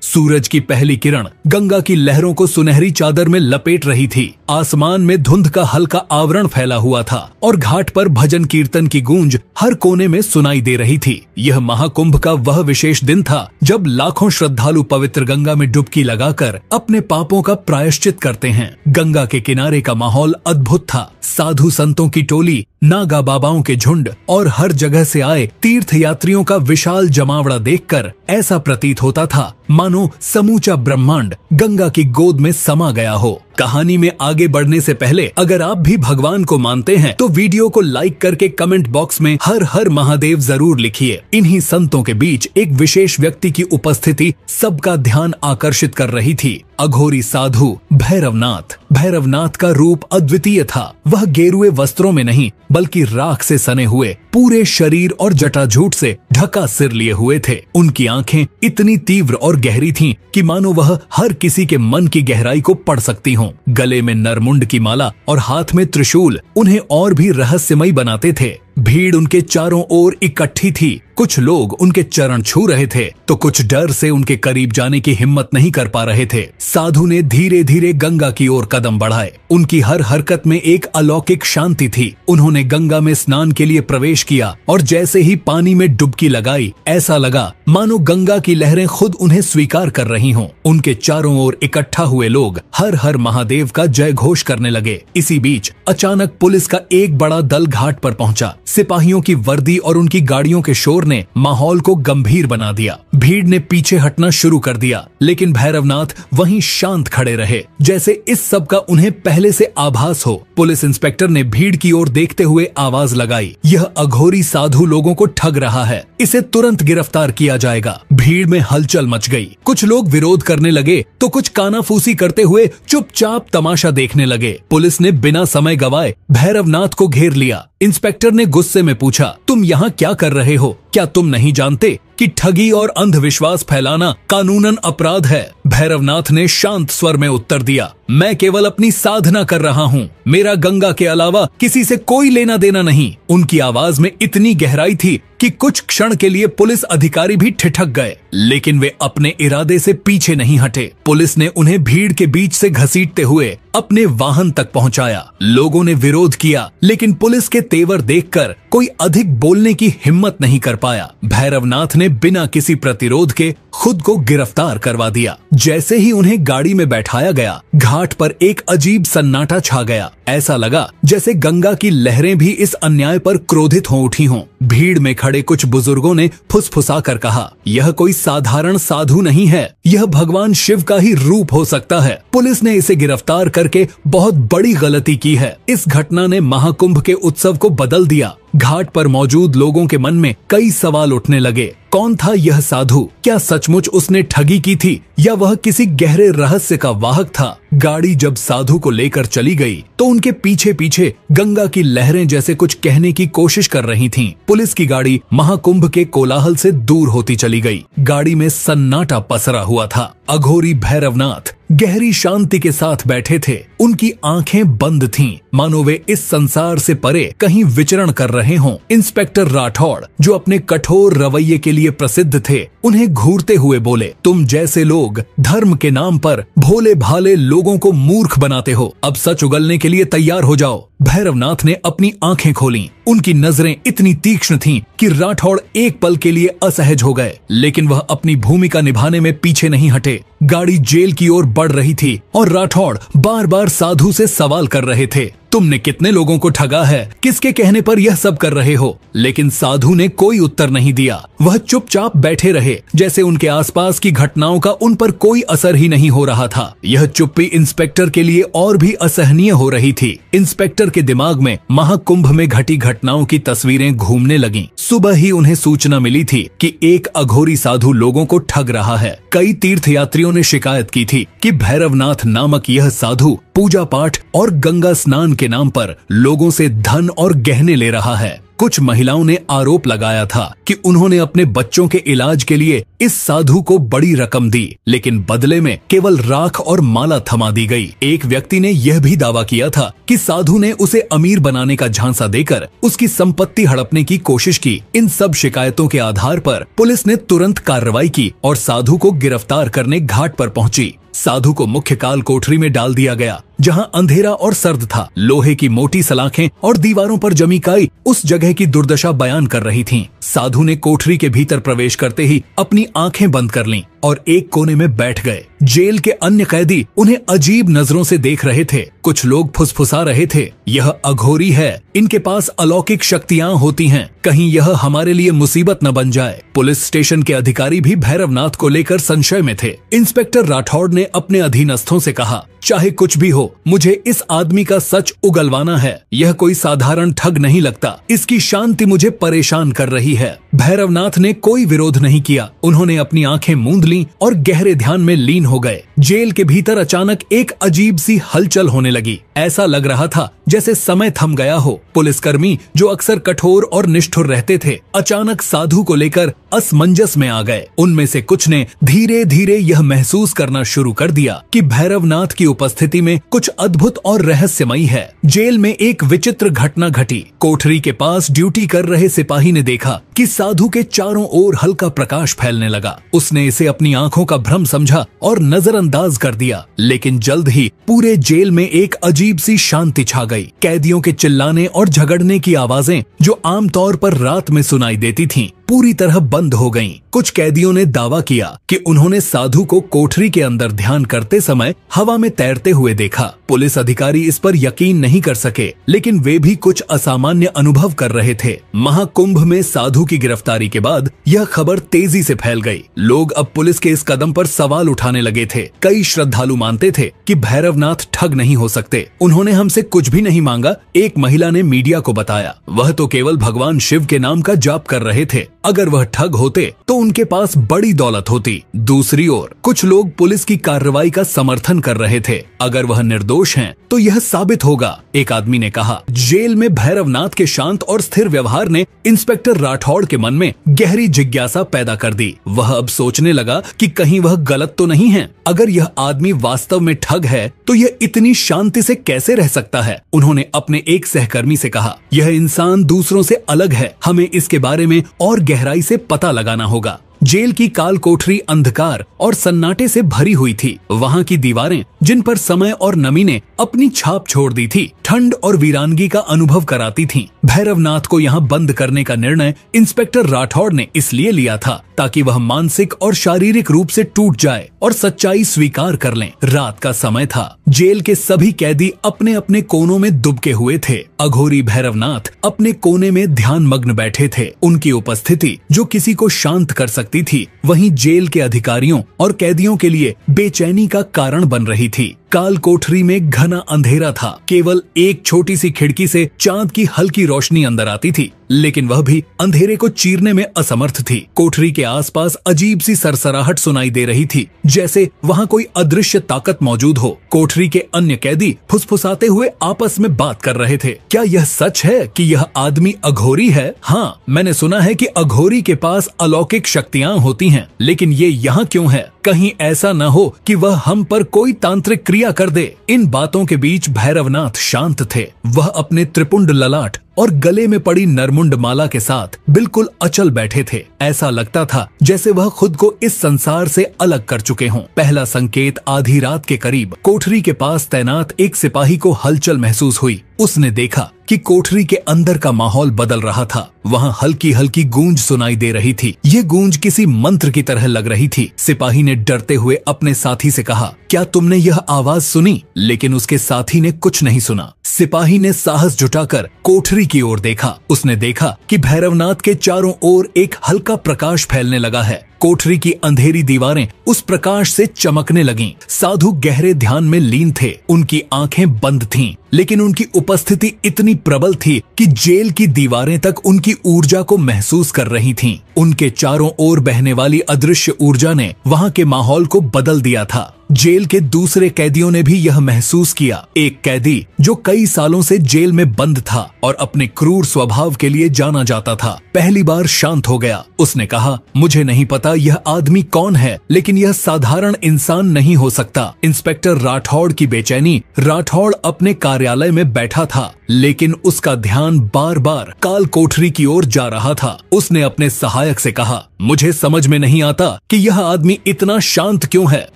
सूरज की पहली किरण गंगा की लहरों को सुनहरी चादर में लपेट रही थी। आसमान में धुंध का हल्का आवरण फैला हुआ था और घाट पर भजन कीर्तन की गूंज हर कोने में सुनाई दे रही थी। यह महाकुंभ का वह विशेष दिन था जब लाखों श्रद्धालु पवित्र गंगा में डुबकी लगाकर अपने पापों का प्रायश्चित करते हैं। गंगा के किनारे का माहौल अद्भुत था। साधु संतों की टोली, नागा बाबाओं के झुंड और हर जगह से आए तीर्थ यात्रियों का विशाल जमावड़ा देखकर ऐसा प्रतीत होता था मानो समूचा ब्रह्मांड गंगा की गोद में समा गया हो। कहानी में आगे बढ़ने से पहले अगर आप भी भगवान को मानते हैं तो वीडियो को लाइक करके कमेंट बॉक्स में हर हर महादेव जरूर लिखिए। इन्हीं संतों के बीच एक विशेष व्यक्ति की उपस्थिति सबका ध्यान आकर्षित कर रही थी। अघोरी साधु भैरवनाथ। भैरवनाथ का रूप अद्वितीय था। वह गेरुए वस्त्रों में नहीं बल्कि राख से सने हुए पूरे शरीर और जटाजूट से ढका सिर लिए हुए थे। उनकी आंखें इतनी तीव्र और गहरी थीं कि मानो वह हर किसी के मन की गहराई को पढ़ सकती हों। गले में नरमुंड की माला और हाथ में त्रिशूल उन्हें और भी रहस्यमयी बनाते थे। भीड़ उनके चारों ओर इकट्ठी थी। कुछ लोग उनके चरण छू रहे थे तो कुछ डर से उनके करीब जाने की हिम्मत नहीं कर पा रहे थे। साधु ने धीरे धीरे गंगा की ओर कदम बढ़ाए। उनकी हर हरकत में एक अलौकिक शांति थी। उन्होंने गंगा में स्नान के लिए प्रवेश किया और जैसे ही पानी में डुबकी लगाई ऐसा लगा मानो गंगा की लहरें खुद उन्हें स्वीकार कर रही हों। उनके चारों ओर इकट्ठा हुए लोग हर हर महादेव का जय घोष करने लगे। इसी बीच अचानक पुलिस का एक बड़ा दल घाट पर पहुंचा। सिपाहियों की वर्दी और उनकी गाड़ियों के शोर ने माहौल को गंभीर बना दिया। भीड़ ने पीछे हटना शुरू कर दिया लेकिन भैरवनाथ वहीं शांत खड़े रहे जैसे इस सब का उन्हें पहले से आभास हो। पुलिस इंस्पेक्टर ने भीड़ की ओर देखते हुए आवाज लगाई, यह अघोरी साधु लोगों को ठग रहा है, इसे तुरंत गिरफ्तार किया जाएगा। भीड़ में हलचल मच गई। कुछ लोग विरोध करने लगे तो कुछ कानाफूसी करते हुए चुपचाप तमाशा देखने लगे। पुलिस ने बिना समय गवाए भैरवनाथ को घेर लिया। इंस्पेक्टर ने गुस्से में पूछा, तुम यहाँ क्या कर रहे हो? क्या तुम नहीं जानते कि ठगी और अंधविश्वास फैलाना कानूनन अपराध है? भैरवनाथ ने शांत स्वर में उत्तर दिया, मैं केवल अपनी साधना कर रहा हूँ। मेरा गंगा के अलावा किसी से कोई लेना देना नहीं। उनकी आवाज में इतनी गहराई थी कि कुछ क्षण के लिए पुलिस अधिकारी भी ठिठक गए लेकिन वे अपने इरादे से पीछे नहीं हटे। पुलिस ने उन्हें भीड़ के बीच से घसीटते हुए अपने वाहन तक पहुंचाया। लोगों ने विरोध किया लेकिन पुलिस के तेवर देखकर कोई अधिक बोलने की हिम्मत नहीं कर पाया। भैरवनाथ ने बिना किसी प्रतिरोध के खुद को गिरफ्तार करवा दिया। जैसे ही उन्हें गाड़ी में बैठाया गया घाट पर एक अजीब सन्नाटा छा गया। ऐसा लगा जैसे गंगा की लहरें भी इस अन्याय पर क्रोधित हो उठी हों। भीड़ में खड़े कुछ बुजुर्गों ने फुसफुसा कर कहा, यह कोई साधारण साधु नहीं है, यह भगवान शिव का ही रूप हो सकता है। पुलिस ने इसे गिरफ्तार करके बहुत बड़ी गलती की है। इस घटना ने महाकुंभ के उत्सव को बदल दिया। घाट पर मौजूद लोगों के मन में कई सवाल उठने लगे। कौन था यह साधु? क्या सचमुच उसने ठगी की थी या वह किसी गहरे रहस्य का वाहक था? गाड़ी जब साधु को लेकर चली गई तो उनके पीछे पीछे गंगा की लहरें जैसे कुछ कहने की कोशिश कर रही थीं। पुलिस की गाड़ी महाकुंभ के कोलाहल से दूर होती चली गई। गाड़ी में सन्नाटा पसरा हुआ था। अघोरी भैरवनाथ गहरी शांति के साथ बैठे थे। उनकी आंखें बंद थीं, मानो वे इस संसार से परे कहीं विचरण कर रहे हों। इंस्पेक्टर राठौड़, जो अपने कठोर रवैये के लिए प्रसिद्ध थे, उन्हें घूरते हुए बोले, तुम जैसे लोग धर्म के नाम पर भोले भाले लोगों को मूर्ख बनाते हो। अब सच उगलने के लिए तैयार हो जाओ। भैरवनाथ ने अपनी आंखें खोलीं। उनकी नजरें इतनी तीक्ष्ण थीं कि राठौड़ एक पल के लिए असहज हो गए लेकिन वह अपनी भूमिका निभाने में पीछे नहीं हटे। गाड़ी जेल की ओर बढ़ रही थी और राठौड़ बार बार साधु से सवाल कर रहे थे, तुमने कितने लोगों को ठगा है? किसके कहने पर यह सब कर रहे हो? लेकिन साधु ने कोई उत्तर नहीं दिया। वह चुपचाप बैठे रहे जैसे उनके आसपास की घटनाओं का उन पर कोई असर ही नहीं हो रहा था। यह चुप्पी इंस्पेक्टर के लिए और भी असहनीय हो रही थी। इंस्पेक्टर के दिमाग में महाकुंभ में घटी घटनाओं की तस्वीरें घूमने लगीं। सुबह ही उन्हें सूचना मिली थी कि एक अघोरी साधु लोगों को ठग रहा है। कई तीर्थयात्रियों ने शिकायत की थी कि भैरवनाथ नामक यह साधु पूजा पाठ और गंगा स्नान के नाम पर लोगों से धन और गहने ले रहा है। कुछ महिलाओं ने आरोप लगाया था कि उन्होंने अपने बच्चों के इलाज के लिए इस साधु को बड़ी रकम दी, लेकिन बदले में केवल राख और माला थमा दी गई। एक व्यक्ति ने यह भी दावा किया था कि साधु ने उसे अमीर बनाने का झांसा देकर उसकी संपत्ति हड़पने की कोशिश की। इन सब शिकायतों के आधार पर पुलिस ने तुरंत कार्रवाई की और साधु को गिरफ्तार करने घाट पर पहुंची। साधु को मुख्य काल कोठरी में डाल दिया गया, जहां अंधेरा और सर्द था। लोहे की मोटी सलाखें और दीवारों पर जमी काई उस जगह की दुर्दशा बयान कर रही थीं। साधु ने कोठरी के भीतर प्रवेश करते ही अपनी आंखें बंद कर लीं और एक कोने में बैठ गए। जेल के अन्य कैदी उन्हें अजीब नजरों से देख रहे थे। कुछ लोग फुसफुसा रहे थे, यह अघोरी है, इनके पास अलौकिक शक्तियां होती हैं, कहीं यह हमारे लिए मुसीबत न बन जाए। पुलिस स्टेशन के अधिकारी भी भैरवनाथ को लेकर संशय में थे। इंस्पेक्टर राठौड़ ने अपने अधीनस्थों से कहा, चाहे कुछ भी हो, मुझे इस आदमी का सच उगलवाना है। यह कोई साधारण ठग नहीं लगता, इसकी शांति मुझे परेशान कर रही है। भैरवनाथ ने कोई विरोध नहीं किया। उन्होंने अपनी आंखें मूंद लीं और गहरे ध्यान में लीन हो गए। जेल के भीतर अचानक एक अजीब सी हलचल होने लगी। ऐसा लग रहा था जैसे समय थम गया हो। पुलिसकर्मी जो अक्सर कठोर और निष्ठुर रहते थे, अचानक साधु को लेकर असमंजस में आ गए। उनमें से कुछ ने धीरे धीरे यह महसूस करना शुरू कर दिया कि भैरवनाथ की उपस्थिति में कुछ अद्भुत और रहस्यमयी है। जेल में एक विचित्र घटना घटी। कोठरी के पास ड्यूटी कर रहे सिपाही ने देखा कि साधु के चारों ओर हल्का प्रकाश फैलने लगा। उसने इसे अपनी आंखों का भ्रम समझा और नजरअंदाज कर दिया, लेकिन जल्द ही पूरे जेल में एक अजीब सी शांति छा गई। कैदियों के चिल्लाने और झगड़ने की आवाजें, जो आमतौर पर रात में सुनाई देती थीं, पूरी तरह बंद हो गईं। कुछ कैदियों ने दावा किया कि उन्होंने साधु को कोठरी के अंदर ध्यान करते समय हवा में तैरते हुए देखा। पुलिस अधिकारी इस पर यकीन नहीं कर सके, लेकिन वे भी कुछ असामान्य अनुभव कर रहे थे। महाकुंभ में साधु की गिरफ्तारी के बाद यह खबर तेजी से फैल गई। लोग अब पुलिस के इस कदम पर सवाल उठाने लगे थे। कई श्रद्धालु मानते थे कि भैरवनाथ ठग नहीं हो सकते। उन्होंने हमसे कुछ भी नहीं मांगा, एक महिला ने मीडिया को बताया। वह तो केवल भगवान शिव के नाम का जाप कर रहे थे। अगर वह ठग होते तो उनके पास बड़ी दौलत होती। दूसरी ओर कुछ लोग पुलिस की कार्रवाई का समर्थन कर रहे थे। अगर वह निर्दोष हैं, तो यह साबित होगा, एक आदमी ने कहा। जेल में भैरवनाथ के शांत और स्थिर व्यवहार ने इंस्पेक्टर राठौड़ के मन में गहरी जिज्ञासा पैदा कर दी। वह अब सोचने लगा कि कहीं वह गलत तो नहीं है। अगर यह आदमी वास्तव में ठग है, तो यह इतनी शांति से कैसे रह सकता है? उन्होंने अपने एक सहकर्मी से कहा, यह इंसान दूसरों से अलग है, हमें इसके बारे में और गहराई से पता लगाना होगा। जेल की काल कोठरी अंधकार और सन्नाटे से भरी हुई थी। वहाँ की दीवारें, जिन पर समय और नमी ने अपनी छाप छोड़ दी थी, ठंड और वीरानगी का अनुभव कराती थीं। भैरवनाथ को यहाँ बंद करने का निर्णय इंस्पेक्टर राठौड़ ने इसलिए लिया था ताकि वह मानसिक और शारीरिक रूप से टूट जाए और सच्चाई स्वीकार कर लें। रात का समय था। जेल के सभी कैदी अपने अपने कोनों में दुबके हुए थे। अघोरी भैरवनाथ अपने कोने में ध्यान मग्न बैठे थे। उनकी उपस्थिति जो किसी को शांत कर सकती थी, वहीं जेल के अधिकारियों और कैदियों के लिए बेचैनी का कारण बन रही थी। काल कोठरी में घना अंधेरा था। केवल एक छोटी सी खिड़की से चांद की हल्की रोशनी अंदर आती थी, लेकिन वह भी अंधेरे को चीरने में असमर्थ थी। कोठरी के आसपास अजीब सी सरसराहट सुनाई दे रही थी, जैसे वहाँ कोई अदृश्य ताकत मौजूद हो। कोठरी के अन्य कैदी फुसफुसाते हुए आपस में बात कर रहे थे। क्या यह सच है कि यह आदमी अघोरी है? हाँ, मैंने सुना है कि अघोरी के पास अलौकिक शक्तियाँ होती हैं, लेकिन ये यहाँ क्यों है? कहीं ऐसा न हो कि वह हम पर कोई तांत्रिक क्रिया कर दे। इन बातों के बीच भैरवनाथ शांत थे। वह अपने त्रिपुंड ललाट और गले में पड़ी नरमुंड माला के साथ बिल्कुल अचल बैठे थे। ऐसा लगता था जैसे वह खुद को इस संसार से अलग कर चुके हों। पहला संकेत आधी रात के करीब कोठरी के पास तैनात एक सिपाही को हलचल महसूस हुई। उसने देखा कि कोठरी के अंदर का माहौल बदल रहा था। वहाँ हल्की हल्की गूंज सुनाई दे रही थी। ये गूंज किसी मंत्र की तरह लग रही थी। सिपाही ने डरते हुए अपने साथी से कहा, क्या तुमने यह आवाज सुनी? लेकिन उसके साथी ने कुछ नहीं सुना। सिपाही ने साहस जुटाकर कोठरी की ओर देखा। उसने देखा कि भैरवनाथ के चारों ओर एक हल्का प्रकाश फैलने लगा है। कोठरी की अंधेरी दीवारें उस प्रकाश से चमकने लगीं। साधु गहरे ध्यान में लीन थे। उनकी आंखें बंद थीं, लेकिन उनकी उपस्थिति इतनी प्रबल थी कि जेल की दीवारें तक उनकी ऊर्जा को महसूस कर रही थीं। उनके चारों ओर बहने वाली अदृश्य ऊर्जा ने वहां के माहौल को बदल दिया था। जेल के दूसरे कैदियों ने भी यह महसूस किया। एक कैदी जो कई सालों से जेल में बंद था और अपने क्रूर स्वभाव के लिए जाना जाता था, पहली बार शांत हो गया। उसने कहा, मुझे नहीं पता यह आदमी कौन है, लेकिन यह साधारण इंसान नहीं हो सकता। इंस्पेक्टर राठौड़ की बेचैनी। राठौड़ अपने कार्यालय में बैठा था, लेकिन उसका ध्यान बार बार काल कोठरी की ओर जा रहा था। उसने अपने सहायक से कहा, मुझे समझ में नहीं आता कि यह आदमी इतना शांत क्यों है।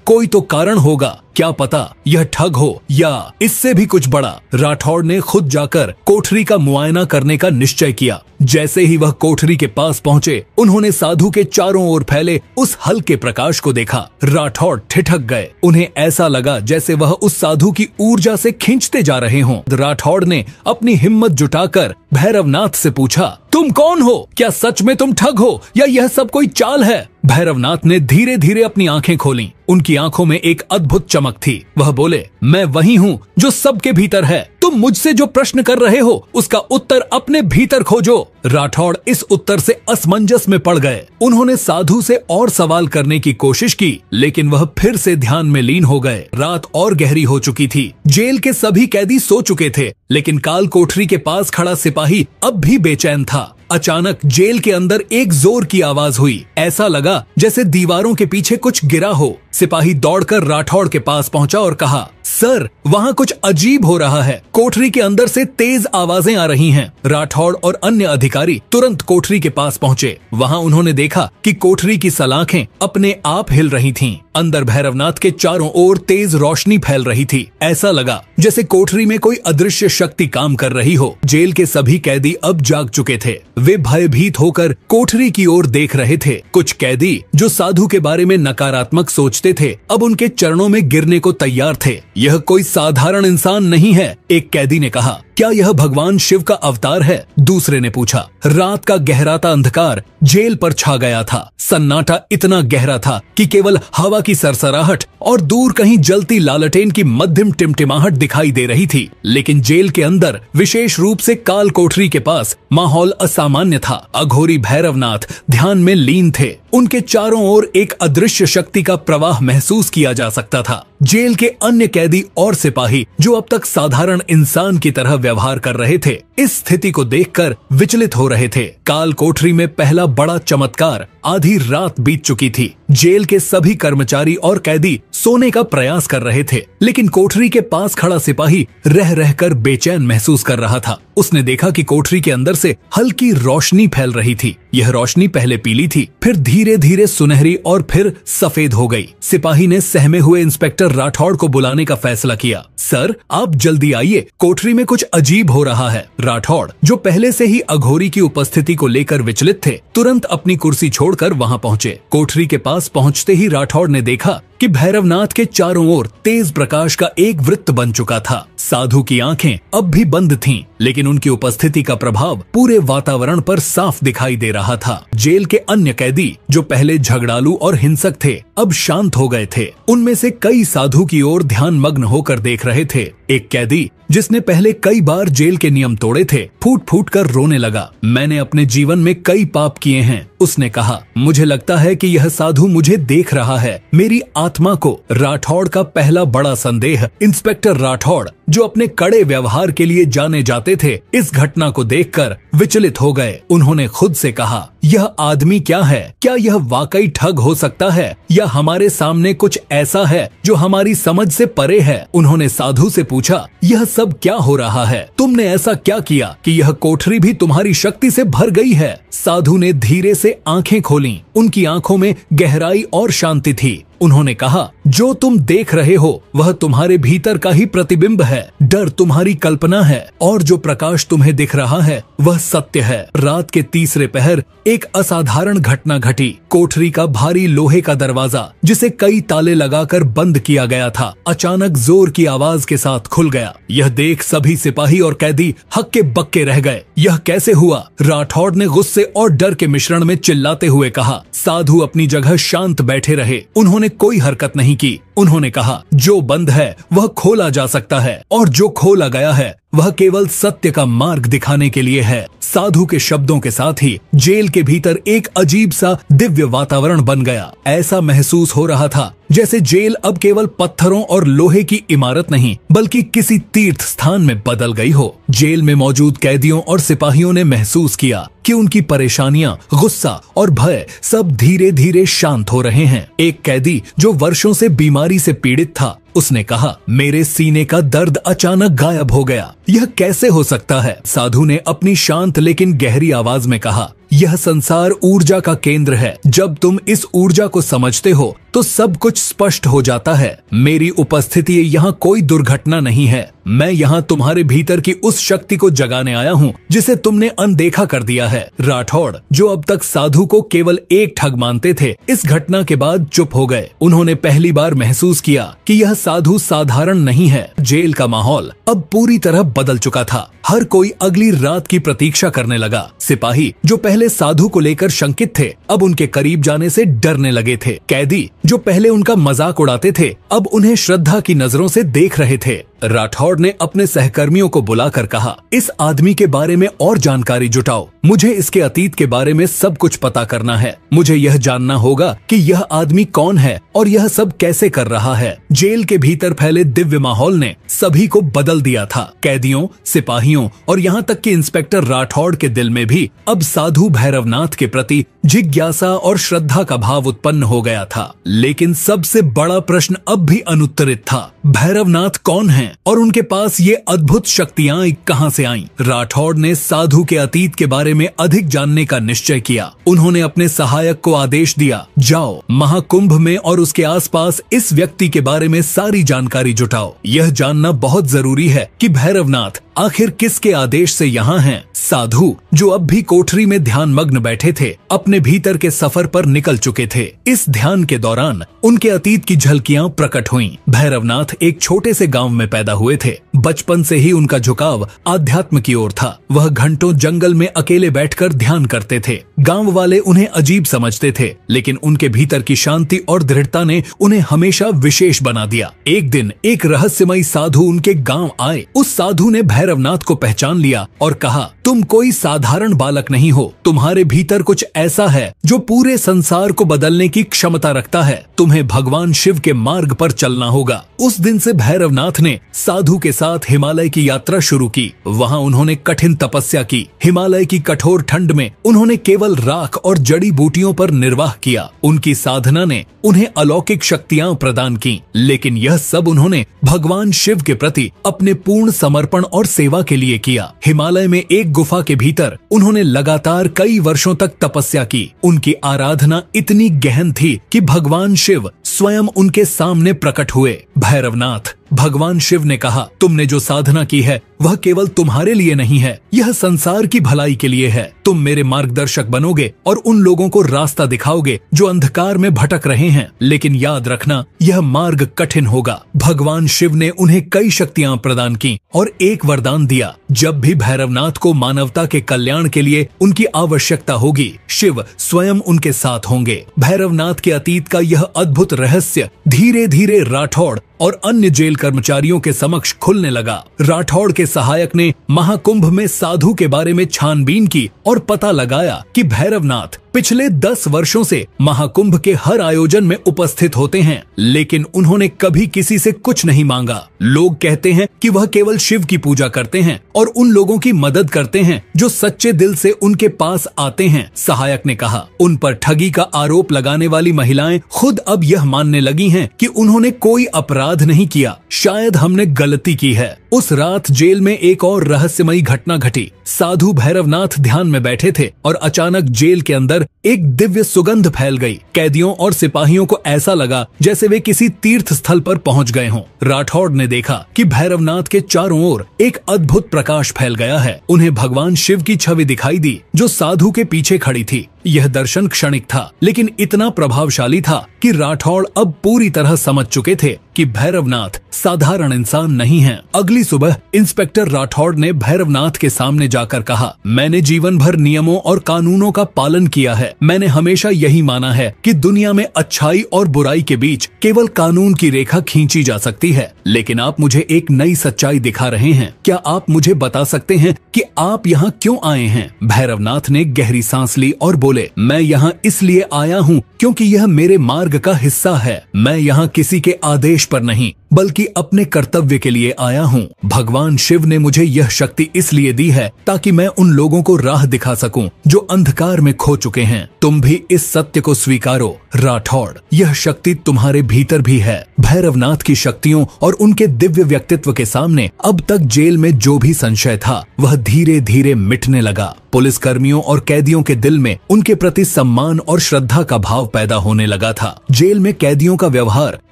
कोई तो कारण होगा, क्या पता यह ठग हो या इससे भी कुछ बड़ा। राठौड़ ने खुद जाकर कोठरी का मुआयना करने का निश्चय किया। जैसे ही वह कोठरी के पास पहुंचे, उन्होंने साधु के चारों ओर फैले उस हल्के प्रकाश को देखा। राठौड़ ठिठक गए। उन्हें ऐसा लगा जैसे वह उस साधु की ऊर्जा से खींचते जा रहे हों। राठौड़ ने अपनी हिम्मत जुटाकर भैरवनाथ से पूछा, तुम कौन हो? क्या सच में तुम ठग हो या यह सब कोई चाल है? भैरवनाथ ने धीरे धीरे अपनी आंखें खोलीं। उनकी आंखों में एक अद्भुत चमक थी। वह बोले, मैं वही हूँ जो सबके भीतर है। तुम मुझसे जो प्रश्न कर रहे हो, उसका उत्तर अपने भीतर खोजो। राठौड़ इस उत्तर से असमंजस में पड़ गए। उन्होंने साधु से और सवाल करने की कोशिश की, लेकिन वह फिर से ध्यान में लीन हो गए। रात और गहरी हो चुकी थी। जेल के सभी कैदी सो चुके थे, लेकिन काल कोठरी के पास खड़ा सिपाही अब भी बेचैन था। अचानक जेल के अंदर एक जोर की आवाज हुई। ऐसा लगा जैसे दीवारों के पीछे कुछ गिरा हो। सिपाही दौड़कर राठौड़ के पास पहुंचा और कहा, सर, वहाँ कुछ अजीब हो रहा है। कोठरी के अंदर से तेज आवाजें आ रही हैं। राठौड़ और अन्य अधिकारी तुरंत कोठरी के पास पहुंचे। वहाँ उन्होंने देखा कि कोठरी की सलाखें अपने आप हिल रही थीं। अंदर भैरवनाथ के चारों ओर तेज रोशनी फैल रही थी। ऐसा लगा जैसे कोठरी में कोई अदृश्य शक्ति काम कर रही हो। जेल के सभी कैदी अब जाग चुके थे। वे भयभीत होकर कोठरी की ओर देख रहे थे। कुछ कैदी जो साधु के बारे में नकारात्मक सोचते थे, अब उनके चरणों में गिरने को तैयार थे। यह कोई साधारण इंसान नहीं है, एक कैदी ने कहा। क्या यह भगवान शिव का अवतार है? दूसरे ने पूछा। रात का गहराता अंधकार जेल पर छा गया था। सन्नाटा इतना गहरा था कि केवल हवा की सरसराहट और दूर कहीं जलती लालटेन की मध्यम टिमटिमाहट दिखाई दे रही थी। लेकिन जेल के अंदर, विशेष रूप से काल कोठरी के पास, माहौल असामान्य था। अघोरी भैरवनाथ ध्यान में लीन थे। उनके चारों ओर एक अदृश्य शक्ति का प्रवाह महसूस किया जा सकता था। जेल के अन्य कैदी और सिपाही जो अब तक साधारण इंसान की तरह व्यवहार कर रहे थे, इस स्थिति को देखकर विचलित हो रहे थे। काल कोठरी में पहला बड़ा चमत्कार। आधी रात बीत चुकी थी। जेल के सभी कर्मचारी और कैदी सोने का प्रयास कर रहे थे, लेकिन कोठरी के पास खड़ा सिपाही रह रहकर बेचैन महसूस कर रहा था। उसने देखा कि कोठरी के अंदर से हल्की रोशनी फैल रही थी। यह रोशनी पहले पीली थी, फिर धीरे धीरे सुनहरी और फिर सफेद हो गई। सिपाही ने सहमे हुए इंस्पेक्टर राठौड़ को बुलाने का फैसला किया। सर, आप जल्दी आइए, कोठरी में कुछ अजीब हो रहा है। राठौड़, जो पहले से ही अघोरी की उपस्थिति को लेकर विचलित थे, तुरंत अपनी कुर्सी छोड़कर वहां पहुंचे। कोठरी के पास पहुंचते ही राठौड़ ने देखा कि भैरवनाथ के चारों ओर तेज प्रकाश का एक वृत्त बन चुका था। साधु की आंखें अब भी बंद थीं, लेकिन उनकी उपस्थिति का प्रभाव पूरे वातावरण पर साफ दिखाई दे रहा था। जेल के अन्य कैदी जो पहले झगड़ालू और हिंसक थे, अब शांत हो गए थे। उनमें से कई साधु की ओर ध्यान मग्न होकर देख रहे थे। एक कैदी जिसने पहले कई बार जेल के नियम तोड़े थे, फूट फूट कर रोने लगा। मैंने अपने जीवन में कई पाप किए हैं, उसने कहा। मुझे लगता है कि यह साधु मुझे देख रहा है, मेरी आत्मा को। राठौड़ का पहला बड़ा संदेह। इंस्पेक्टर राठौड़, जो अपने कड़े व्यवहार के लिए जाने जाते थे, इस घटना को देखकर विचलित हो गए। उन्होंने खुद से कहा, यह आदमी क्या है? क्या यह वाकई ठग हो सकता है या हमारे सामने कुछ ऐसा है जो हमारी समझ से परे है? उन्होंने साधु से पूछा, यह सब क्या हो रहा है? तुमने ऐसा क्या किया कि यह कोठरी भी तुम्हारी शक्ति से भर गई है? साधु ने धीरे से आंखें खोलीं। उनकी आंखों में गहराई और शांति थी। उन्होंने कहा, जो तुम देख रहे हो वह तुम्हारे भीतर का ही प्रतिबिंब है। डर तुम्हारी कल्पना है और जो प्रकाश तुम्हें दिख रहा है वह सत्य है। रात के तीसरे पहर एक असाधारण घटना घटी। कोठरी का भारी लोहे का दरवाजा, जिसे कई ताले लगाकर बंद किया गया था, अचानक जोर की आवाज के साथ खुल गया। यह देख सभी सिपाही और कैदी हक्के बक्के रह गए। यह कैसे हुआ? राठौड़ ने गुस्से और डर के मिश्रण में चिल्लाते हुए कहा। साधु अपनी जगह शांत बैठे रहे। उन्होंने कोई हरकत नहीं की। उन्होंने कहा, जो बंद है वह खोला जा सकता है और जो खोला गया है वह केवल सत्य का मार्ग दिखाने के लिए है। साधु के शब्दों के साथ ही जेल के भीतर एक अजीब सा दिव्य वातावरण बन गया। ऐसा महसूस हो रहा था जैसे जेल अब केवल पत्थरों और लोहे की इमारत नहीं बल्कि किसी तीर्थ स्थान में बदल गई हो। जेल में मौजूद कैदियों और सिपाहियों ने महसूस किया कि उनकी परेशानियां, गुस्सा और भय सब धीरे धीरे शांत हो रहे हैं। एक कैदी जो वर्षों से बीमारी से पीड़ित था, उसने कहा, मेरे सीने का दर्द अचानक गायब हो गया। यह कैसे हो सकता है? साधु ने अपनी शांत लेकिन गहरी आवाज में कहा, यह संसार ऊर्जा का केंद्र है। जब तुम इस ऊर्जा को समझते हो तो सब कुछ स्पष्ट हो जाता है। मेरी उपस्थिति यहाँ कोई दुर्घटना नहीं है। मैं यहाँ तुम्हारे भीतर की उस शक्ति को जगाने आया हूँ जिसे तुमने अनदेखा कर दिया है। राठौड़, जो अब तक साधु को केवल एक ठग मानते थे, इस घटना के बाद चुप हो गए। उन्होंने पहली बार महसूस किया कि यह साधु साधारण नहीं है। जेल का माहौल अब पूरी तरह बदल चुका था। हर कोई अगली रात की प्रतीक्षा करने लगा। सिपाही जो पहले साधु को लेकर शंकित थे, अब उनके करीब जाने से डरने लगे थे। कैदी जो पहले उनका मजाक उड़ाते थे, अब उन्हें श्रद्धा की नजरों से देख रहे थे। राठौड़ ने अपने सहकर्मियों को बुलाकर कहा, इस आदमी के बारे में और जानकारी जुटाओ। मुझे इसके अतीत के बारे में सब कुछ पता करना है। मुझे यह जानना होगा कि यह आदमी कौन है और यह सब कैसे कर रहा है। जेल के भीतर फैले दिव्य माहौल ने सभी को बदल दिया था। कैदियों, सिपाहियों और यहाँ तक कि इंस्पेक्टर राठौड़ के दिल में भी अब साधु भैरवनाथ के प्रति जिज्ञासा और श्रद्धा का भाव उत्पन्न हो गया था। लेकिन सबसे बड़ा प्रश्न अब भी अनुत्तरित था। भैरवनाथ कौन हैं और उनके पास ये अद्भुत शक्तियां कहां से आईं? राठौड़ ने साधु के अतीत के बारे में अधिक जानने का निश्चय किया। उन्होंने अपने सहायक को आदेश दिया, जाओ महाकुंभ में और उसके आसपास इस व्यक्ति के बारे में सारी जानकारी जुटाओ। यह जानना बहुत जरूरी है कि भैरवनाथ आखिर किसके आदेश से यहाँ हैं। साधु जो अब भी कोठरी में ध्यान मग्न बैठे थे, अपने भीतर के सफर पर निकल चुके थे। इस ध्यान के दौरान उनके अतीत की झलकियां प्रकट हुईं। भैरवनाथ एक छोटे से गांव में पैदा हुए थे। बचपन से ही उनका झुकाव आध्यात्म की ओर था। वह घंटों जंगल में अकेले बैठकर ध्यान करते थे। गांव वाले उन्हें अजीब समझते थे, लेकिन उनके भीतर की शांति और दृढ़ता ने उन्हें हमेशा विशेष बना दिया। एक दिन एक रहस्यमयी साधु उनके गांव आए। उस साधु ने भैरवनाथ को पहचान लिया और कहा, तुम कोई साधारण बालक नहीं हो। तुम्हारे भीतर कुछ ऐसा है जो पूरे संसार को बदलने की क्षमता रखता है। तुम्हें भगवान शिव के मार्ग पर चलना होगा। उस दिन से भैरवनाथ ने साधु के साथ हिमालय की यात्रा शुरू की। वहाँ उन्होंने कठिन तपस्या की। हिमालय की कठोर ठंड में उन्होंने केवल राख और जड़ी बूटियों पर निर्वाह किया। उनकी साधना ने उन्हें अलौकिक शक्तियां प्रदान की, लेकिन यह सब उन्होंने भगवान शिव के प्रति अपने पूर्ण समर्पण और सेवा के लिए किया। हिमालय में एक गुफा के भीतर उन्होंने लगातार कई वर्षों तक तपस्या की। उनकी आराधना इतनी गहन थी कि भगवान शिव स्वयं उनके सामने प्रकट हुए। भैरवनाथ, भगवान शिव ने कहा, तुमने जो साधना की है वह केवल तुम्हारे लिए नहीं है, यह संसार की भलाई के लिए है। तुम मेरे मार्गदर्शक बनोगे और उन लोगों को रास्ता दिखाओगे जो अंधकार में भटक रहे हैं। लेकिन याद रखना, यह मार्ग कठिन होगा। भगवान शिव ने उन्हें कई शक्तियां प्रदान की और एक वरदान दिया, जब भी भैरवनाथ को मानवता के कल्याण के लिए उनकी आवश्यकता होगी, शिव स्वयं उनके साथ होंगे। भैरवनाथ के अतीत का यह अद्भुत रहस्य धीरे धीरे राठौड़ और अन्य जेल कर्मचारियों के समक्ष खुलने लगा। राठौड़ के सहायक ने महाकुंभ में साधु के बारे में छानबीन की और पता लगाया कि भैरवनाथ पिछले 10 वर्षों से महाकुंभ के हर आयोजन में उपस्थित होते हैं, लेकिन उन्होंने कभी किसी से कुछ नहीं मांगा। लोग कहते हैं कि वह केवल शिव की पूजा करते हैं और उन लोगों की मदद करते हैं जो सच्चे दिल से उनके पास आते हैं। सहायक ने कहा, उन पर ठगी का आरोप लगाने वाली महिलाएं खुद अब यह मानने लगी हैं कि उन्होंने कोई अपराध नहीं किया। शायद हमने गलती की है। उस रात जेल में एक और रहस्यमयी घटना घटी। साधु भैरवनाथ ध्यान में बैठे थे और अचानक जेल के अंदर एक दिव्य सुगंध फैल गई। कैदियों और सिपाहियों को ऐसा लगा जैसे वे किसी तीर्थ स्थल पर पहुंच गए हों। राठौड़ ने देखा कि भैरवनाथ के चारों ओर एक अद्भुत प्रकाश फैल गया है। उन्हें भगवान शिव की छवि दिखाई दी जो साधु के पीछे खड़ी थी। यह दर्शन क्षणिक था, लेकिन इतना प्रभावशाली था कि राठौड़ अब पूरी तरह समझ चुके थे कि भैरवनाथ साधारण इंसान नहीं है। अगली सुबह इंस्पेक्टर राठौड़ ने भैरवनाथ के सामने जाकर कहा, मैंने जीवन भर नियमों और कानूनों का पालन किया है। मैंने हमेशा यही माना है कि दुनिया में अच्छाई और बुराई के बीच केवल कानून की रेखा खींची जा सकती है, लेकिन आप मुझे एक नई सच्चाई दिखा रहे हैं। क्या आप मुझे बता सकते हैं कि आप यहाँ क्यों आए हैं? भैरवनाथ ने गहरी सांस ली और बोले, मैं यहाँ इसलिए आया हूँ क्योंकि यह मेरे मार्ग का हिस्सा है। मैं यहाँ किसी के आदेश पर नहीं, बल्कि अपने कर्तव्य के लिए आया हूँ। भगवान शिव ने मुझे यह शक्ति इसलिए दी है ताकि मैं उन लोगों को राह दिखा सकूं जो अंधकार में खो चुके हैं। तुम भी इस सत्य को स्वीकारो राठौड़, यह शक्ति तुम्हारे भीतर भी है। भैरवनाथ की शक्तियों और उनके दिव्य व्यक्तित्व के सामने अब तक जेल में जो भी संशय था वह धीरे धीरे मिटने लगा। पुलिस कर्मियों और कैदियों के दिल में उनके प्रति सम्मान और श्रद्धा का भाव पैदा होने लगा था। जेल में कैदियों का व्यवहार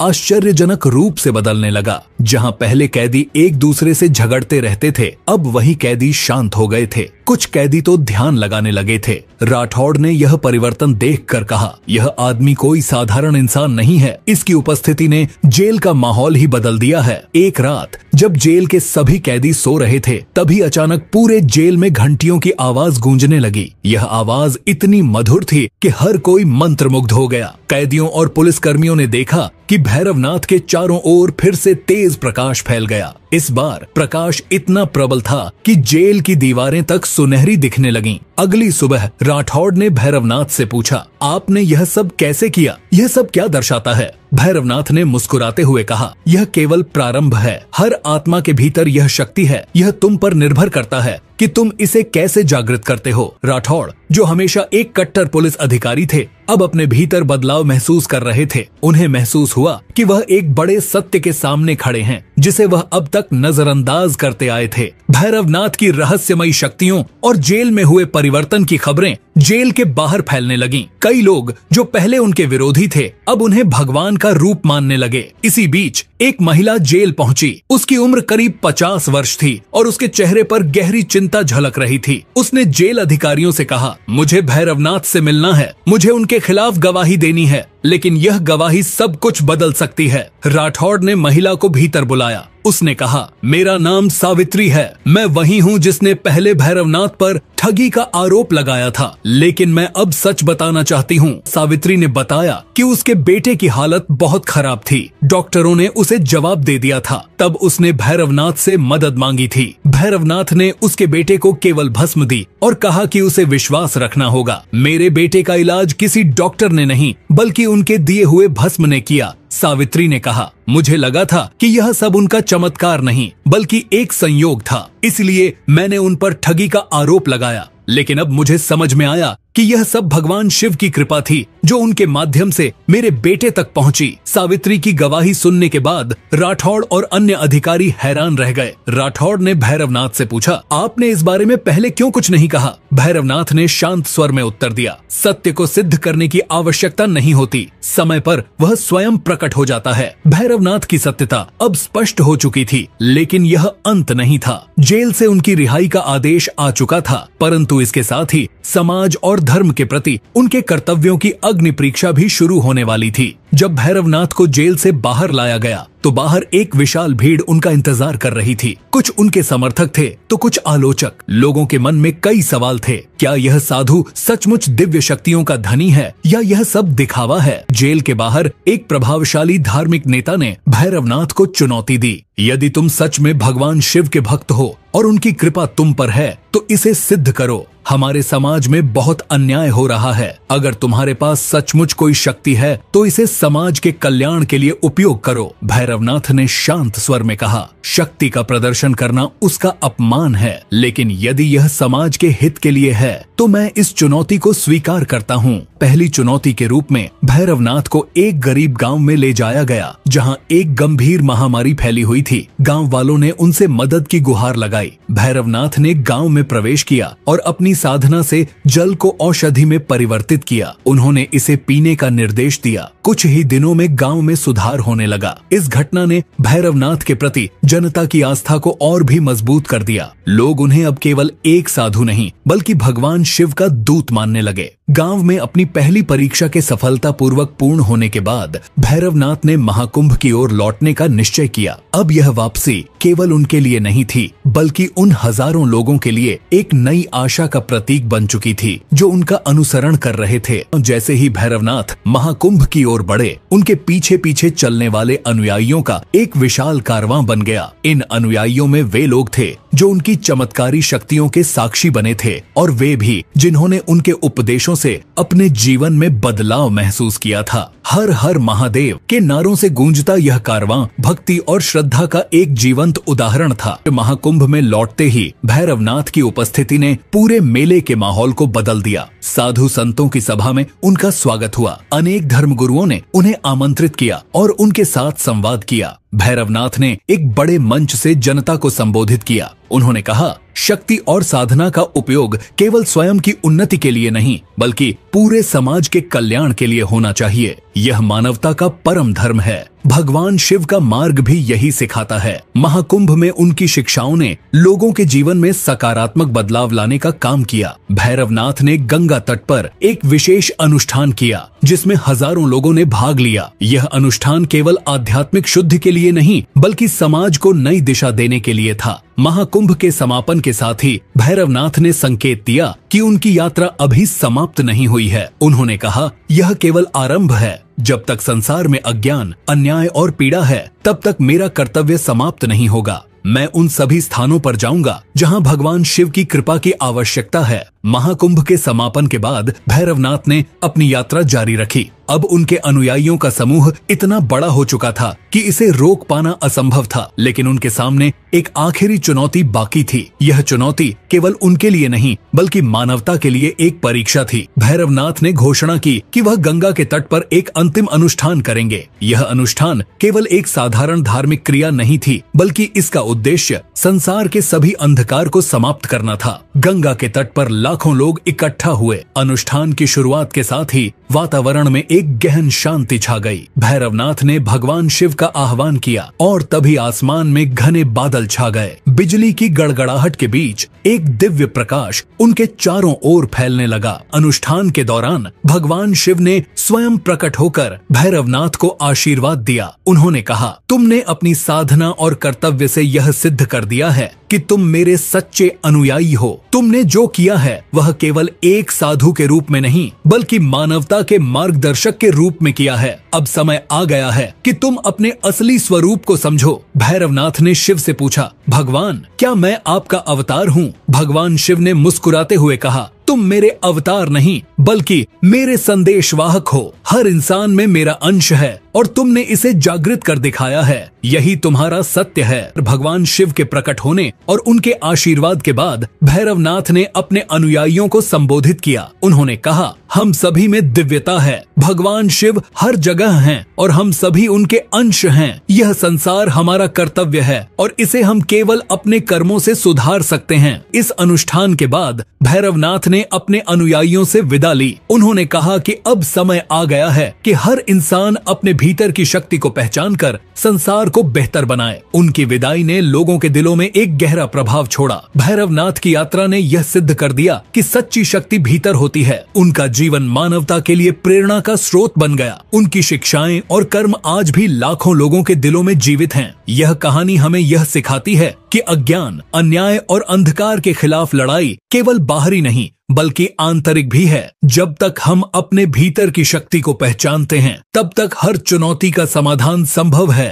आश्चर्यजनक रूप से बदलने लगा। जहां पहले कैदी एक दूसरे से झगड़ते रहते थे, अब वही कैदी शांत हो गए थे। कुछ कैदी तो ध्यान लगाने लगे थे। राठौड़ ने यह परिवर्तन देखकर कहा, यह आदमी कोई साधारण इंसान नहीं है। इसकी उपस्थिति ने जेल का माहौल ही बदल दिया है। एक रात जब जेल के सभी कैदी सो रहे थे, तभी अचानक पूरे जेल में घंटियों की आवाज गूंजने लगी। यह आवाज इतनी मधुर थी कि हर कोई मंत्रमुग्ध हो गया। कैदियों और पुलिस कर्मियों ने देखा कि भैरवनाथ के चारों ओर फिर से तेज प्रकाश फैल गया। इस बार प्रकाश इतना प्रबल था कि जेल की दीवारें तक सुनहरी दिखने लगीं। अगली सुबह राठौड़ ने भैरवनाथ से पूछा, आपने यह सब कैसे किया? यह सब क्या दर्शाता है? भैरवनाथ ने मुस्कुराते हुए कहा, यह केवल प्रारंभ है। हर आत्मा के भीतर यह शक्ति है। यह तुम पर निर्भर करता है कि तुम इसे कैसे जागृत करते हो। राठौड़, जो हमेशा एक कट्टर पुलिस अधिकारी थे, अब अपने भीतर बदलाव महसूस कर रहे थे। उन्हें महसूस हुआ कि वह एक बड़े सत्य के सामने खड़े हैं जिसे वह अब तक नजरअंदाज करते आए थे। भैरवनाथ की रहस्यमयी शक्तियों और जेल में हुए परिवर्तन की खबरें जेल के बाहर फैलने लगीं। कई लोग जो पहले उनके विरोधी थे, अब उन्हें भगवान का रूप मानने लगे। इसी बीच एक महिला जेल पहुंची। उसकी उम्र करीब 50 वर्ष थी और उसके चेहरे पर गहरी चिंता झलक रही थी। उसने जेल अधिकारियों से कहा, मुझे भैरवनाथ से मिलना है। मुझे उनके खिलाफ गवाही देनी है, लेकिन यह गवाही सब कुछ बदल सकती है। राठौड़ ने महिला को भीतर बुलाया। उसने कहा, मेरा नाम सावित्री है। मैं वही हूँ जिसने पहले भैरवनाथ पर ठगी का आरोप लगाया था, लेकिन मैं अब सच बताना चाहती हूँ। सावित्री ने बताया कि उसके बेटे की हालत बहुत खराब थी। डॉक्टरों ने उसे जवाब दे दिया था। तब उसने भैरवनाथ से मदद मांगी थी। भैरवनाथ ने उसके बेटे को केवल भस्म दी और कहा कि उसे विश्वास रखना होगा। मेरे बेटे का इलाज किसी डॉक्टर ने नहीं, बल्कि उनके दिए हुए भस्म ने किया। सावित्री ने कहा, मुझे लगा था कि यह सब उनका चमत्कार नहीं, बल्कि एक संयोग था, इसलिए मैंने उन पर ठगी का आरोप लगाया। लेकिन अब मुझे समझ में आया कि यह सब भगवान शिव की कृपा थी जो उनके माध्यम से मेरे बेटे तक पहुंची। सावित्री की गवाही सुनने के बाद राठौड़ और अन्य अधिकारी हैरान रह गए। राठौड़ ने भैरवनाथ से पूछा, आपने इस बारे में पहले क्यों कुछ नहीं कहा? भैरवनाथ ने शांत स्वर में उत्तर दिया, सत्य को सिद्ध करने की आवश्यकता नहीं होती, समय पर वह स्वयं प्रकट हो जाता है। भैरवनाथ की सत्यता अब स्पष्ट हो चुकी थी, लेकिन यह अंत नहीं था। जेल से उनकी रिहाई का आदेश आ चुका था, परंतु इसके साथ ही समाज और धर्म के प्रति उनके कर्तव्यों की अग्नि परीक्षा भी शुरू होने वाली थी। जब भैरवनाथ को जेल से बाहर लाया गया तो बाहर एक विशाल भीड़ उनका इंतजार कर रही थी। कुछ उनके समर्थक थे तो कुछ आलोचक। लोगों के मन में कई सवाल थे। क्या यह साधु सचमुच दिव्य शक्तियों का धनी है या यह सब दिखावा है? जेल के बाहर एक प्रभावशाली धार्मिक नेता ने भैरवनाथ को चुनौती दी, यदि तुम सच में भगवान शिव के भक्त हो और उनकी कृपा तुम पर है तो इसे सिद्ध करो। हमारे समाज में बहुत अन्याय हो रहा है। अगर तुम्हारे पास सचमुच कोई शक्ति है तो इसे समाज के कल्याण के लिए उपयोग करो। भैरवनाथ ने शांत स्वर में कहा, शक्ति का प्रदर्शन करना उसका अपमान है, लेकिन यदि यह समाज के हित के लिए है तो मैं इस चुनौती को स्वीकार करता हूँ। पहली चुनौती के रूप में भैरवनाथ को एक गरीब गांव में ले जाया गया, जहां एक गंभीर महामारी फैली हुई थी। गांव वालों ने उनसे मदद की गुहार लगाई। भैरवनाथ ने गांव में प्रवेश किया और अपनी साधना से जल को औषधि में परिवर्तित किया। उन्होंने इसे पीने का निर्देश दिया। कुछ ही दिनों में गांव में सुधार होने लगा। इस घटना ने भैरवनाथ के प्रति जनता की आस्था को और भी मजबूत कर दिया। लोग उन्हें अब केवल एक साधु नहीं बल्कि भगवान शिव का दूत मानने लगे। गांव में अपनी पहली परीक्षा के सफलतापूर्वक पूर्ण होने के बाद भैरवनाथ ने महाकुंभ की ओर लौटने का निश्चय किया। अब यह वापसी केवल उनके लिए नहीं थी बल्कि उन हजारों लोगों के लिए एक नई आशा का प्रतीक बन चुकी थी जो उनका अनुसरण कर रहे थे। जैसे ही भैरवनाथ महाकुंभ की ओर बढ़े, उनके पीछे पीछे चलने वाले अनुयायियों का एक विशाल कारवां बन गया। इन अनुयायियों में वे लोग थे जो उनकी चमत्कारी शक्तियों के साक्षी बने थे और वे भी जिन्होंने उनके उपदेशों से अपने जीवन में बदलाव महसूस किया था। हर हर महादेव के नारों से गूंजता यह कारवां भक्ति और श्रद्धा का एक जीवंत उदाहरण था। महाकुंभ में लौटते ही भैरवनाथ की उपस्थिति ने पूरे मेले के माहौल को बदल दिया। साधु संतों की सभा में उनका स्वागत हुआ। अनेक धर्मगुरुओं ने उन्हें आमंत्रित किया और उनके साथ संवाद किया। भैरवनाथ ने एक बड़े मंच से जनता को संबोधित किया। उन्होंने कहा, शक्ति और साधना का उपयोग केवल स्वयं की उन्नति के लिए नहीं बल्कि पूरे समाज के कल्याण के लिए होना चाहिए। यह मानवता का परम धर्म है। भगवान शिव का मार्ग भी यही सिखाता है। महाकुंभ में उनकी शिक्षाओं ने लोगों के जीवन में सकारात्मक बदलाव लाने का काम किया। भैरवनाथ ने गंगा तट पर एक विशेष अनुष्ठान किया जिसमें हजारों लोगों ने भाग लिया। यह अनुष्ठान केवल आध्यात्मिक शुद्धि के लिए नहीं बल्कि समाज को नई दिशा देने के लिए था। महाकुंभ के समापन के साथ ही भैरवनाथ ने संकेत दिया कि उनकी यात्रा अभी समाप्त नहीं हुई है। उन्होंने कहा, यह केवल आरंभ है। जब तक संसार में अज्ञान, अन्याय और पीड़ा है, तब तक मेरा कर्तव्य समाप्त नहीं होगा। मैं उन सभी स्थानों पर जाऊंगा जहां भगवान शिव की कृपा की आवश्यकता है। महाकुंभ के समापन के बाद भैरवनाथ ने अपनी यात्रा जारी रखी। अब उनके अनुयायियों का समूह इतना बड़ा हो चुका था कि इसे रोक पाना असंभव था, लेकिन उनके सामने एक आखिरी चुनौती बाकी थी। यह चुनौती केवल उनके लिए नहीं बल्कि मानवता के लिए एक परीक्षा थी। भैरवनाथ ने घोषणा की कि वह गंगा के तट पर एक अंतिम अनुष्ठान करेंगे। यह अनुष्ठान केवल एक साधारण धार्मिक क्रिया नहीं थी बल्कि इसका उद्देश्य संसार के सभी अंधकार को समाप्त करना था। गंगा के तट पर लाखों लोग इकट्ठा हुए। अनुष्ठान की शुरुआत के साथ ही वातावरण में एक गहन शांति छा गई। भैरवनाथ ने भगवान शिव का आह्वान किया और तभी आसमान में घने बादल छा गए। बिजली की गड़गड़ाहट के बीच एक दिव्य प्रकाश उनके चारों ओर फैलने लगा। अनुष्ठान के दौरान भगवान शिव ने स्वयं प्रकट होकर भैरवनाथ को आशीर्वाद दिया। उन्होंने कहा, तुमने अपनी साधना और कर्तव्य से यह सिद्ध कर दिया है कि तुम मेरे सच्चे अनुयायी हो। तुमने जो किया है वह केवल एक साधु के रूप में नहीं बल्कि मानवता के मार्गदर्शक के रूप में किया है। अब समय आ गया है कि तुम अपने असली स्वरूप को समझो। भैरवनाथ ने शिव से पूछा, भगवान, क्या मैं आपका अवतार हूँ? भगवान शिव ने मुस्कुराते हुए कहा, तुम मेरे अवतार नहीं बल्कि मेरे संदेशवाहक हो। हर इंसान में मेरा अंश है और तुमने इसे जागृत कर दिखाया है। यही तुम्हारा सत्य है। भगवान शिव के प्रकट होने और उनके आशीर्वाद के बाद भैरवनाथ ने अपने अनुयायियों को संबोधित किया। उन्होंने कहा, हम सभी में दिव्यता है। भगवान शिव हर जगह हैं और हम सभी उनके अंश हैं। यह संसार हमारा कर्तव्य है और इसे हम केवल अपने कर्मों से सुधार सकते हैं। इस अनुष्ठान के बाद भैरवनाथ ने अपने अनुयायियों से विदा ली। उन्होंने कहा कि अब समय आ गया है कि हर इंसान अपने भीतर की शक्ति को पहचान कर संसार को बेहतर बनाए। उनकी विदाई ने लोगों के दिलों में एक गहरा प्रभाव छोड़ा। भैरवनाथ की यात्रा ने यह सिद्ध कर दिया कि सच्ची शक्ति भीतर होती है। उनका जीवन मानवता के लिए प्रेरणा का स्रोत बन गया। उनकी शिक्षाएं और कर्म आज भी लाखों लोगों के दिलों में जीवित हैं। यह कहानी हमें यह सिखाती है कि अज्ञान, अन्याय और अंधकार के खिलाफ लड़ाई केवल बाहरी नहीं बल्कि आंतरिक भी है। जब तक हम अपने भीतर की शक्ति को पहचानते हैं तब तक हर चुनौती का समाधान संभव है।